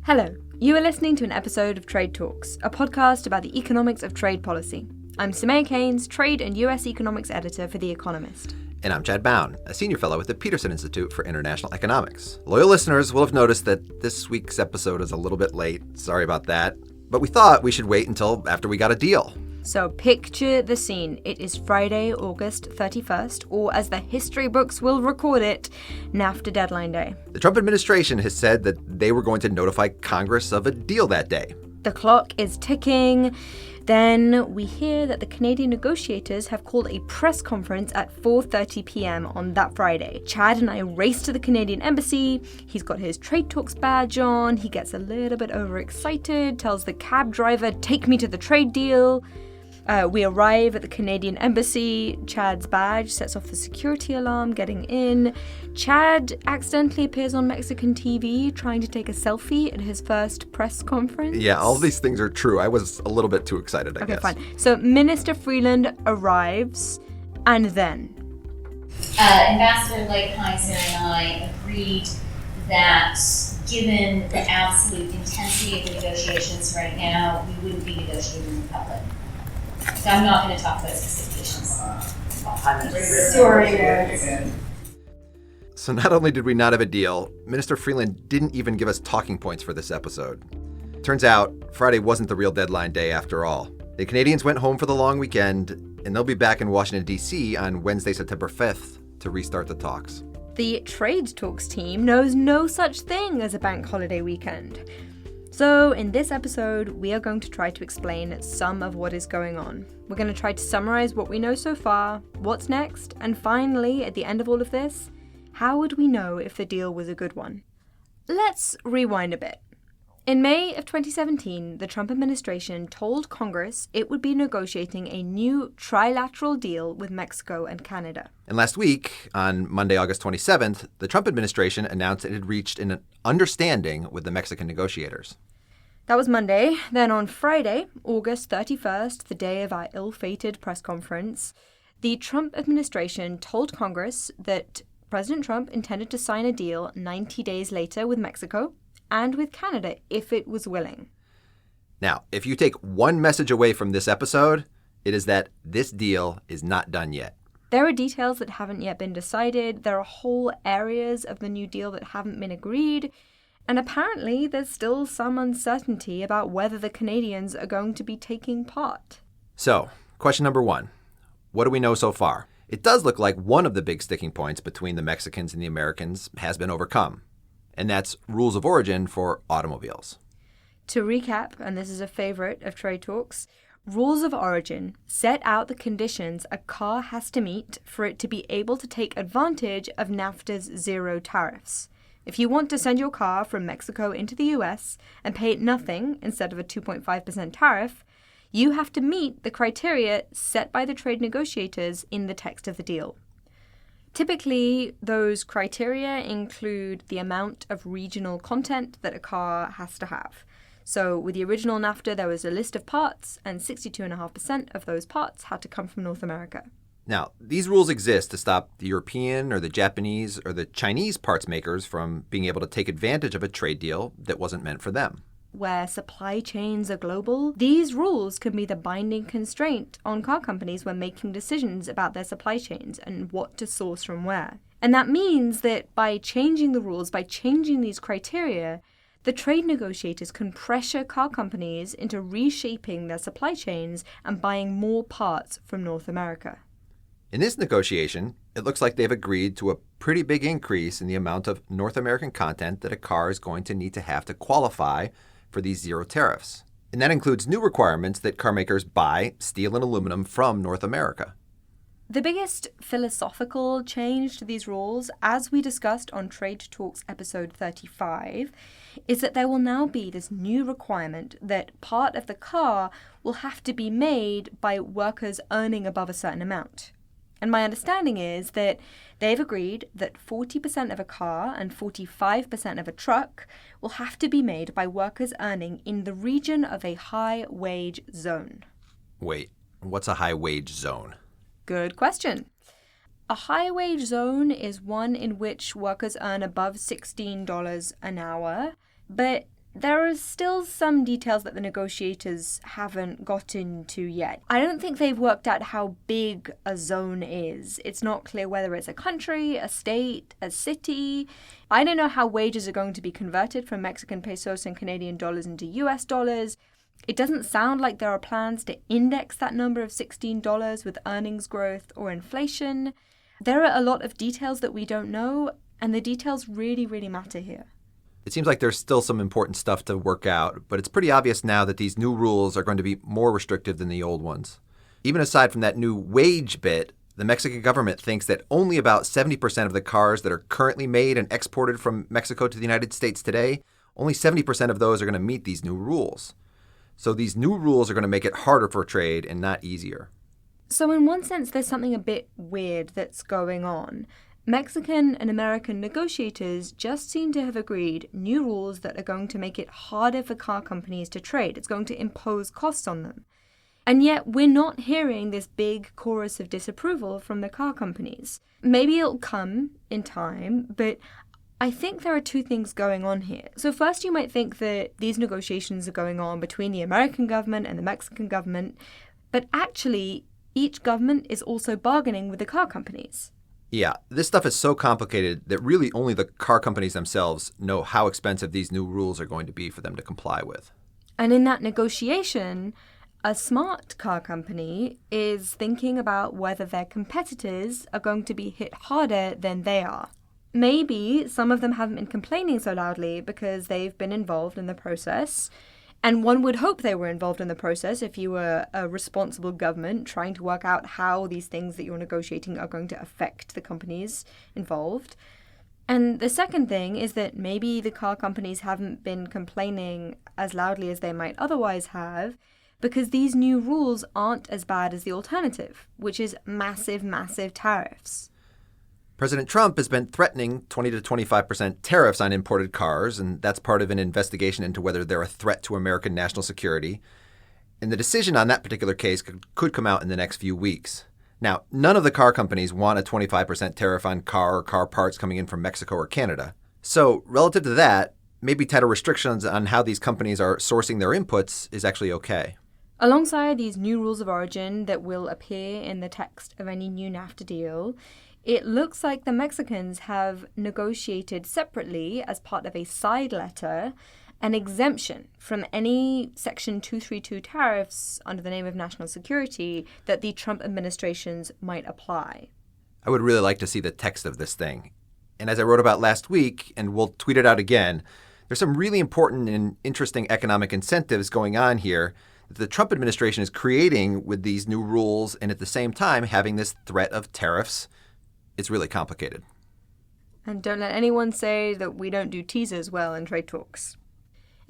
Hello, you are listening to an episode of Trade Talks, a podcast about the economics of trade policy. I'm Keynes, Trade and US Economics Editor for The Economist. And I'm Chad Bown, a senior fellow at the Peterson Institute for International Economics. Loyal listeners will have noticed that this week's episode is a little bit late. Sorry about that. But we thought we should wait until after we got a deal. So picture the scene. It is Friday, August 31st, or as the history books will record it, NAFTA deadline day. The Trump administration has said that they were going to notify Congress of a deal that day. The clock is ticking. Then we hear that the Canadian negotiators have called a press conference at 4:30 p.m. on that Friday. Chad and I race to the Canadian embassy. He's got his Trade Talks badge on. He gets a little bit overexcited, tells the cab driver, "Take me to the trade deal." We arrive at the Canadian embassy. Chad's badge sets off the security alarm getting in. Chad accidentally appears on Mexican TV trying to take a selfie at his first press conference. Yeah, all these things are true. I was a little bit too excited, I guess. Okay, fine. So Minister Freeland arrives, and then? Ambassador Keynes and I agreed that given the absolute intensity of the negotiations right now, we wouldn't be negotiating in public. So I'm not going to talk about specifications. Sorry. So not only did we not have a deal, Minister Freeland didn't even give us talking points for this episode. Turns out, Friday wasn't the real deadline day after all. The Canadians went home for the long weekend, and they'll be back in Washington, D.C. on Wednesday, September 5th to restart the talks. The Trade Talks team knows no such thing as a bank holiday weekend. So in this episode, we are going to try to explain some of what is going on. We're going to try to summarize what we know so far, what's next, and finally, at the end of all of this, how would we know if the deal was a good one? Let's rewind a bit. In May of 2017, the Trump administration told Congress it would be negotiating a new trilateral deal with Mexico and Canada. And last week, on Monday, August 27th, the Trump administration announced it had reached an understanding with the Mexican negotiators. That was Monday. Then on Friday, August 31st, the day of our ill-fated press conference, the Trump administration told Congress that President Trump intended to sign a deal 90 days later with Mexico and with Canada if it was willing. Now, if you take one message away from this episode, it is that this deal is not done yet. There are details that haven't yet been decided. There are whole areas of the new deal that haven't been agreed. And apparently there's still some uncertainty about whether the Canadians are going to be taking part. So, question number one. What do we know so far? It does look like one of the big sticking points between the Mexicans and the Americans has been overcome. And that's rules of origin for automobiles. To recap, and this is a favorite of Trade Talks, rules of origin set out the conditions a car has to meet for it to be able to take advantage of NAFTA's zero tariffs. If you want to send your car from Mexico into the US and pay it nothing instead of a 2.5% tariff, you have to meet the criteria set by the trade negotiators in the text of the deal. Typically, those criteria include the amount of regional content that a car has to have. So with the original NAFTA, there was a list of parts, and 62.5% of those parts had to come from North America. Now, these rules exist to stop the European or the Japanese or the Chinese parts makers from being able to take advantage of a trade deal that wasn't meant for them. Where supply chains are global, these rules can be the binding constraint on car companies when making decisions about their supply chains and what to source from where. And that means that by changing the rules, by changing these criteria, the trade negotiators can pressure car companies into reshaping their supply chains and buying more parts from North America. In this negotiation, it looks like they've agreed to a pretty big increase in the amount of North American content that a car is going to need to have to qualify for these zero tariffs. And that includes new requirements that car makers buy steel and aluminum from North America. The biggest philosophical change to these rules, as we discussed on Trade Talks episode 35, is that there will now be this new requirement that part of the car will have to be made by workers earning above a certain amount. And my understanding is that they've agreed that 40% of a car and 45% of a truck will have to be made by workers earning in the region of a high-wage zone. Wait, what's a high-wage zone? Good question. A high-wage zone is one in which workers earn above $16 an hour, but there are still some details that the negotiators haven't gotten to yet. I don't think they've worked out how big a zone is. It's not clear whether it's a country, a state, a city. I don't know how wages are going to be converted from Mexican pesos and Canadian dollars into US dollars. It doesn't sound like there are plans to index that number of $16 with earnings growth or inflation. There are a lot of details that we don't know, and the details really, really matter here. It seems like there's still some important stuff to work out, but it's pretty obvious now that these new rules are going to be more restrictive than the old ones. Even aside from that new wage bit, the Mexican government thinks that only about 70% of the cars that are currently made and exported from Mexico to the United States today, only 70% of those are going to meet these new rules. So these new rules are going to make it harder for trade and not easier. So in one sense, there's something a bit weird that's going on. Mexican and American negotiators just seem to have agreed new rules that are going to make it harder for car companies to trade. It's going to impose costs on them. And yet we're not hearing this big chorus of disapproval from the car companies. Maybe it'll come in time, but I think there are two things going on here. So first, you might think that these negotiations are going on between the American government and the Mexican government, but actually each government is also bargaining with the car companies. Yeah, this stuff is so complicated that really only the car companies themselves know how expensive these new rules are going to be for them to comply with. And in that negotiation, a smart car company is thinking about whether their competitors are going to be hit harder than they are. Maybe some of them haven't been complaining so loudly because they've been involved in the process. And one would hope they were involved in the process if you were a responsible government trying to work out how these things that you're negotiating are going to affect the companies involved. And the second thing is that maybe the car companies haven't been complaining as loudly as they might otherwise have because these new rules aren't as bad as the alternative, which is massive, massive tariffs. President Trump has been threatening 20 to 25% tariffs on imported cars, and that's part of an investigation into whether they're a threat to American national security. And the decision on that particular case could come out in the next few weeks. Now, none of the car companies want a 25% tariff on car or car parts coming in from Mexico or Canada. So relative to that, maybe tighter restrictions on how these companies are sourcing their inputs is actually okay. Alongside these new rules of origin that will appear in the text of any new NAFTA deal, it looks like the Mexicans have negotiated separately as part of a side letter an exemption from any Section 232 tariffs under the name of national security that the Trump administrations might apply. I would really like to see the text of this thing. And as I wrote about last week, and we'll tweet it out again, there's some really important and interesting economic incentives going on here that the Trump administration is creating with these new rules and at the same time having this threat of tariffs. It's really complicated. And don't let anyone say that we don't do teasers well in trade talks.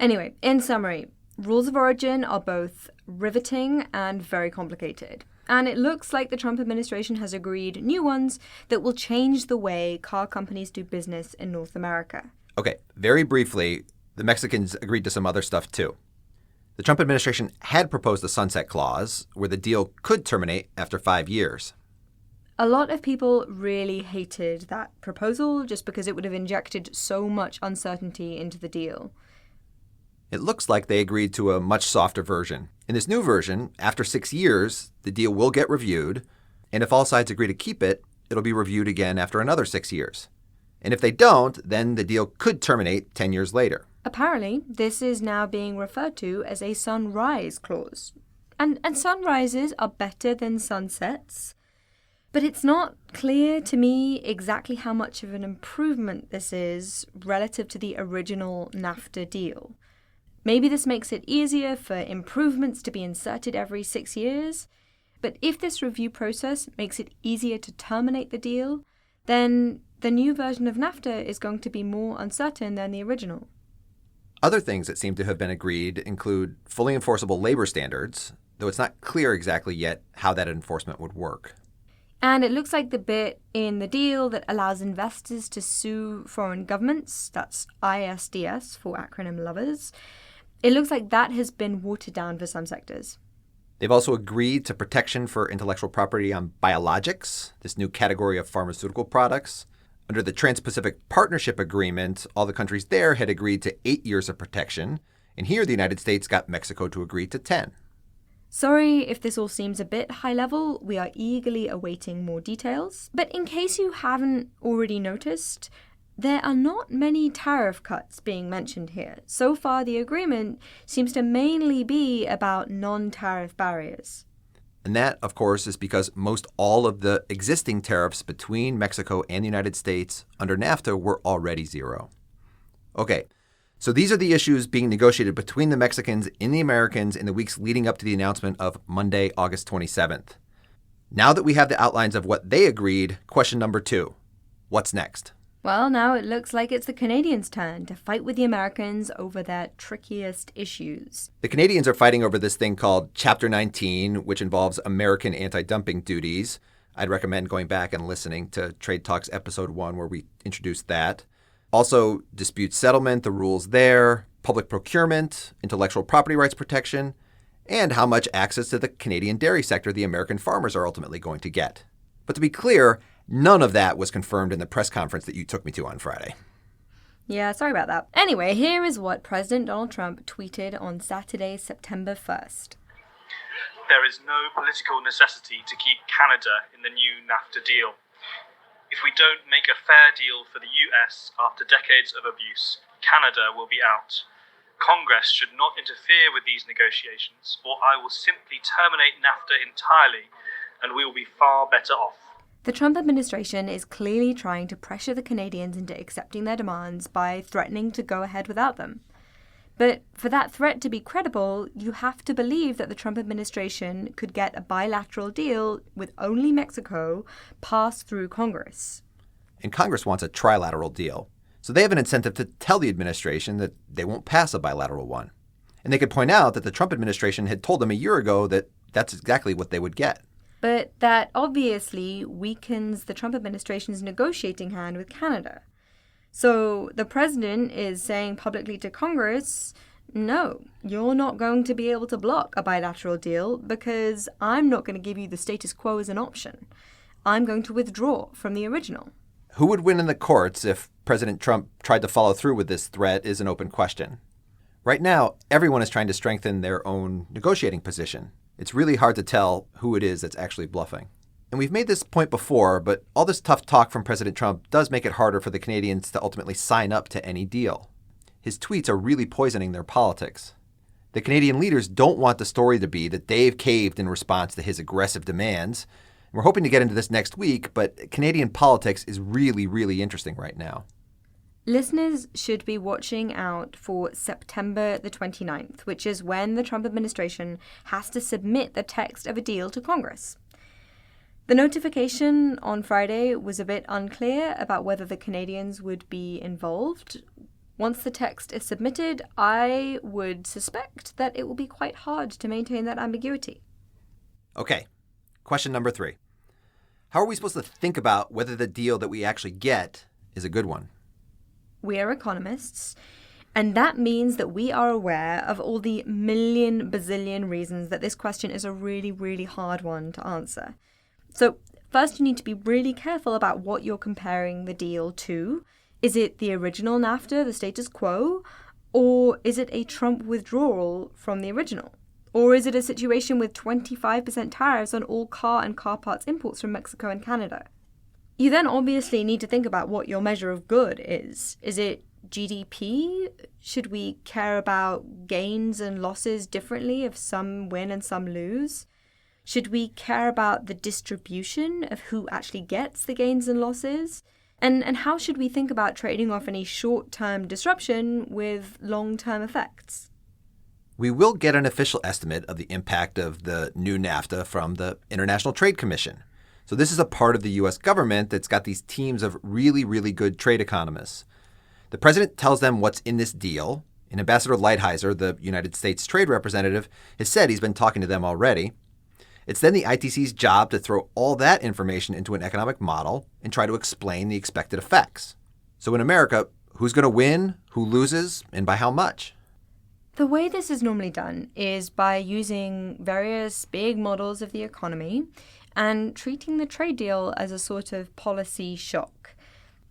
Anyway, in summary, rules of origin are both riveting and very complicated. And it looks like the Trump administration has agreed new ones that will change the way car companies do business in North America. Okay, very briefly, the Mexicans agreed to some other stuff too. The Trump administration had proposed a sunset clause where the deal could terminate after 5 years. A lot of people really hated that proposal just because it would have injected so much uncertainty into the deal. It looks like they agreed to a much softer version. In this new version, after 6 years, the deal will get reviewed, and if all sides agree to keep it, it'll be reviewed again after another 6 years. And if they don't, then the deal could terminate 10 years later. Apparently, this is now being referred to as a sunrise clause. And sunrises are better than sunsets. But it's not clear to me exactly how much of an improvement this is relative to the original NAFTA deal. Maybe this makes it easier for improvements to be inserted every 6 years, but if this review process makes it easier to terminate the deal, then the new version of NAFTA is going to be more uncertain than the original. Other things that seem to have been agreed include fully enforceable labor standards, though it's not clear exactly yet how that enforcement would work. And it looks like the bit in the deal that allows investors to sue foreign governments, that's ISDS for acronym lovers, it looks like that has been watered down for some sectors. They've also agreed to protection for intellectual property on biologics, this new category of pharmaceutical products. Under the Trans-Pacific Partnership Agreement, all the countries there had agreed to 8 years of protection, and here the United States got Mexico to agree to 10. Sorry if this all seems a bit high level, we are eagerly awaiting more details. But in case you haven't already noticed, there are not many tariff cuts being mentioned here. So far, the agreement seems to mainly be about non-tariff barriers. And that, of course, is because most all of the existing tariffs between Mexico and the United States under NAFTA were already zero. Okay, so these are the issues being negotiated between the Mexicans and the Americans in the weeks leading up to the announcement of Monday, August 27th. Now that we have the outlines of what they agreed, question number 2, what's next? Well, now it looks like it's the Canadians' turn to fight with the Americans over their trickiest issues. The Canadians are fighting over this thing called Chapter 19, which involves American anti-dumping duties. I'd recommend going back and listening to Trade Talks Episode 1, where we introduced that. Also, dispute settlement, the rules there, public procurement, intellectual property rights protection, and how much access to the Canadian dairy sector the American farmers are ultimately going to get. But to be clear, none of that was confirmed in the press conference that you took me to on Friday. Yeah, sorry about that. Anyway, here is what President Donald Trump tweeted on Saturday, September 1st. There is no political necessity to keep Canada in the new NAFTA deal. If we don't make a fair deal for the US after decades of abuse, Canada will be out. Congress should not interfere with these negotiations, or I will simply terminate NAFTA entirely, and we will be far better off. The Trump administration is clearly trying to pressure the Canadians into accepting their demands by threatening to go ahead without them. But for that threat to be credible, you have to believe that the Trump administration could get a bilateral deal with only Mexico passed through Congress. And Congress wants a trilateral deal, so they have an incentive to tell the administration that they won't pass a bilateral one. And they could point out that the Trump administration had told them a year ago that that's exactly what they would get. But that obviously weakens the Trump administration's negotiating hand with Canada. So the president is saying publicly to Congress, no, you're not going to be able to block a bilateral deal because I'm not going to give you the status quo as an option. I'm going to withdraw from the original. Who would win in the courts if President Trump tried to follow through with this threat is an open question. Right now, everyone is trying to strengthen their own negotiating position. It's really hard to tell who it is that's actually bluffing. And we've made this point before, but all this tough talk from President Trump does make it harder for the Canadians to ultimately sign up to any deal. His tweets are really poisoning their politics. The Canadian leaders don't want the story to be that they've caved in response to his aggressive demands. We're hoping to get into this next week, but Canadian politics is really, really interesting right now. Listeners should be watching out for September the 29th, which is when the Trump administration has to submit the text of a deal to Congress. The notification on Friday was a bit unclear about whether the Canadians would be involved. Once the text is submitted, I would suspect that it will be quite hard to maintain that ambiguity. Okay, question number 3. How are we supposed to think about whether the deal that we actually get is a good one? We are economists, and that means that we are aware of all the million bazillion reasons that this question is a really, really hard one to answer. So first, you need to be really careful about what you're comparing the deal to. Is it the original NAFTA, the status quo, or is it a Trump withdrawal from the original? Or is it a situation with 25% tariffs on all car and car parts imports from Mexico and Canada? You then obviously need to think about what your measure of good is. Is it GDP? Should we care about gains and losses differently if some win and some lose? Should we care about the distribution of who actually gets the gains and losses? And how should we think about trading off any short-term disruption with long-term effects? We will get an official estimate of the impact of the new NAFTA from the International Trade Commission. So this is a part of the U.S. government that's got these teams of really, really good trade economists. The president tells them what's in this deal, and Ambassador Lighthizer, the United States trade representative, has said he's been talking to them already. It's then the ITC's job to throw all that information into an economic model and try to explain the expected effects. So in America, who's going to win, who loses, and by how much? The way this is normally done is by using various big models of the economy and treating the trade deal as a sort of policy shock.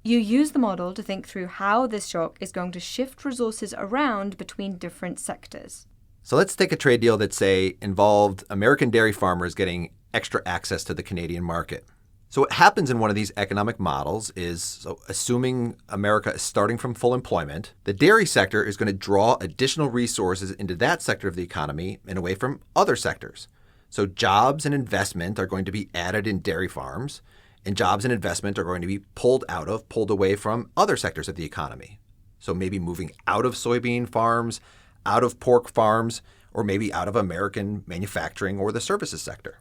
You use the model to think through how this shock is going to shift resources around between different sectors. So let's take a trade deal that, say, involved American dairy farmers getting extra access to the Canadian market. So what happens in one of these economic models is, so assuming America is starting from full employment, the dairy sector is going to draw additional resources into that sector of the economy and away from other sectors. So jobs and investment are going to be added in dairy farms, and jobs and investment are going to be pulled away from other sectors of the economy. So maybe moving out of soybean farms, out of pork farms, or maybe out of American manufacturing or the services sector.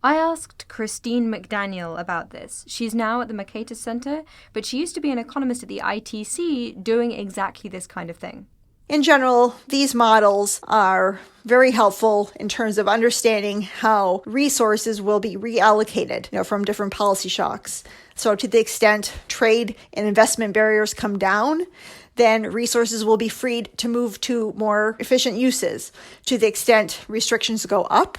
I asked Christine McDaniel about this. She's now at the Mercatus Center, but she used to be an economist at the ITC doing exactly this kind of thing. In general, these models are very helpful in terms of understanding how resources will be reallocated, from different policy shocks. So to the extent trade and investment barriers come down, then resources will be freed to move to more efficient uses. To the extent restrictions go up,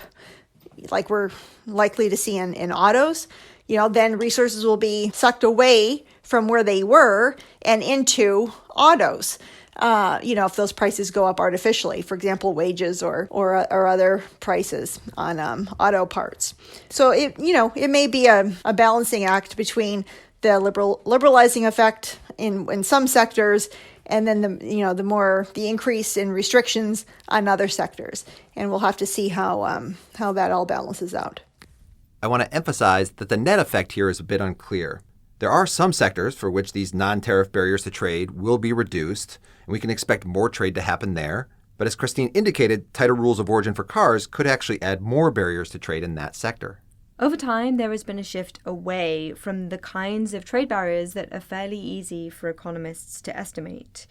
like we're likely to see in autos, then resources will be sucked away from where they were and into autos. If those prices go up artificially, for example, wages or other prices on auto parts. So it may be a balancing act between the liberalizing effect in some sectors and then the increase in restrictions on other sectors. And we'll have to see how that all balances out. I want to emphasize that the net effect here is a bit unclear. There are some sectors for which these non-tariff barriers to trade will be reduced, and we can expect more trade to happen there. But as Christine indicated, tighter rules of origin for cars could actually add more barriers to trade in that sector. Over time, there has been a shift away from the kinds of trade barriers that are fairly easy for economists to estimate,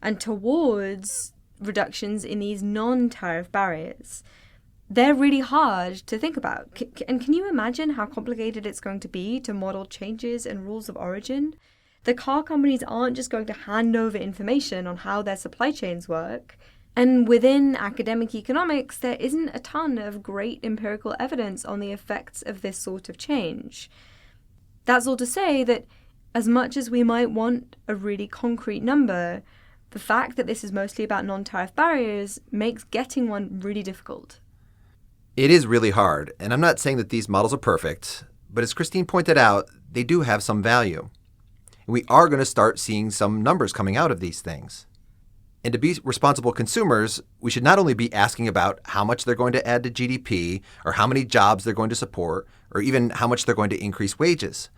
and towards reductions in these non-tariff barriers. They're really hard to think about. And can you imagine how complicated it's going to be to model changes in rules of origin? The car companies aren't just going to hand over information on how their supply chains work. And within academic economics, there isn't a ton of great empirical evidence on the effects of this sort of change. That's all to say that as much as we might want a really concrete number, the fact that this is mostly about non-tariff barriers makes getting one really difficult. It is really hard, and I'm not saying that these models are perfect, but as Christine pointed out, they do have some value. And we are going to start seeing some numbers coming out of these things. And to be responsible consumers, we should not only be asking about how much they're going to add to GDP, or how many jobs they're going to support, or even how much they're going to increase wages.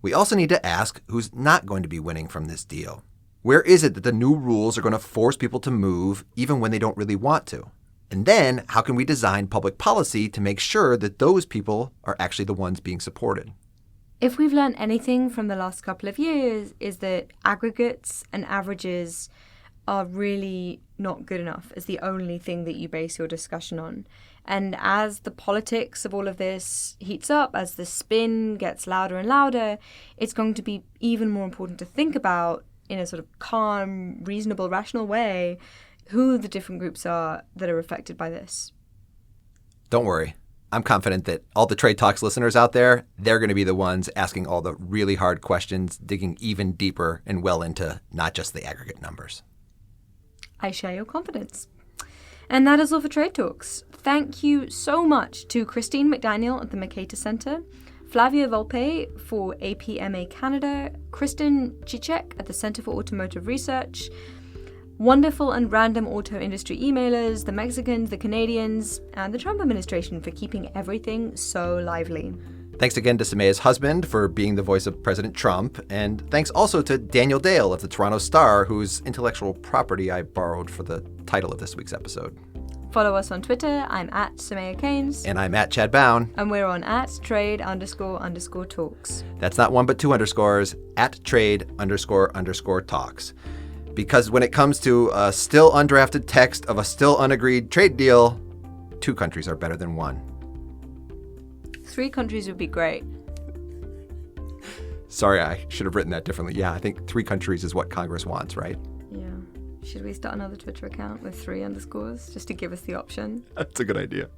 We also need to ask who's not going to be winning from this deal. Where is it that the new rules are going to force people to move even when they don't really want to? And then, how can we design public policy to make sure that those people are actually the ones being supported? If we've learned anything from the last couple of years, is that aggregates and averages are really not good enough as the only thing that you base your discussion on. And as the politics of all of this heats up, as the spin gets louder and louder, it's going to be even more important to think about, in a sort of calm, reasonable, rational way, who the different groups are that are affected by this. Don't worry. I'm confident that all the Trade Talks listeners out there, they're going to be the ones asking all the really hard questions, digging even deeper and well into not just the aggregate numbers. I share your confidence. And that is all for Trade Talks. Thank you so much to Christine McDaniel at the Mercatus Center, Flavia Volpe for APMA Canada, Kristen Cicek at the Center for Automotive Research, wonderful and random auto industry emailers, the Mexicans, the Canadians, and the Trump administration for keeping everything so lively. Thanks again to Samea's husband for being the voice of President Trump, and thanks also to Daniel Dale of the Toronto Star, whose intellectual property I borrowed for the title of this week's episode. Follow us on Twitter. I'm at Samea Keynes. And I'm at Chad Bown. And we're on @trade__talks. That's not one but two underscores, @trade__talks. Because when it comes to a still undrafted text of a still unagreed trade deal, 2 countries are better than 1. 3 countries would be great. Sorry, I should have written that differently. Yeah, I think 3 countries is what Congress wants, right? Yeah. Should we start another Twitter account with 3 underscores just to give us the option? That's a good idea.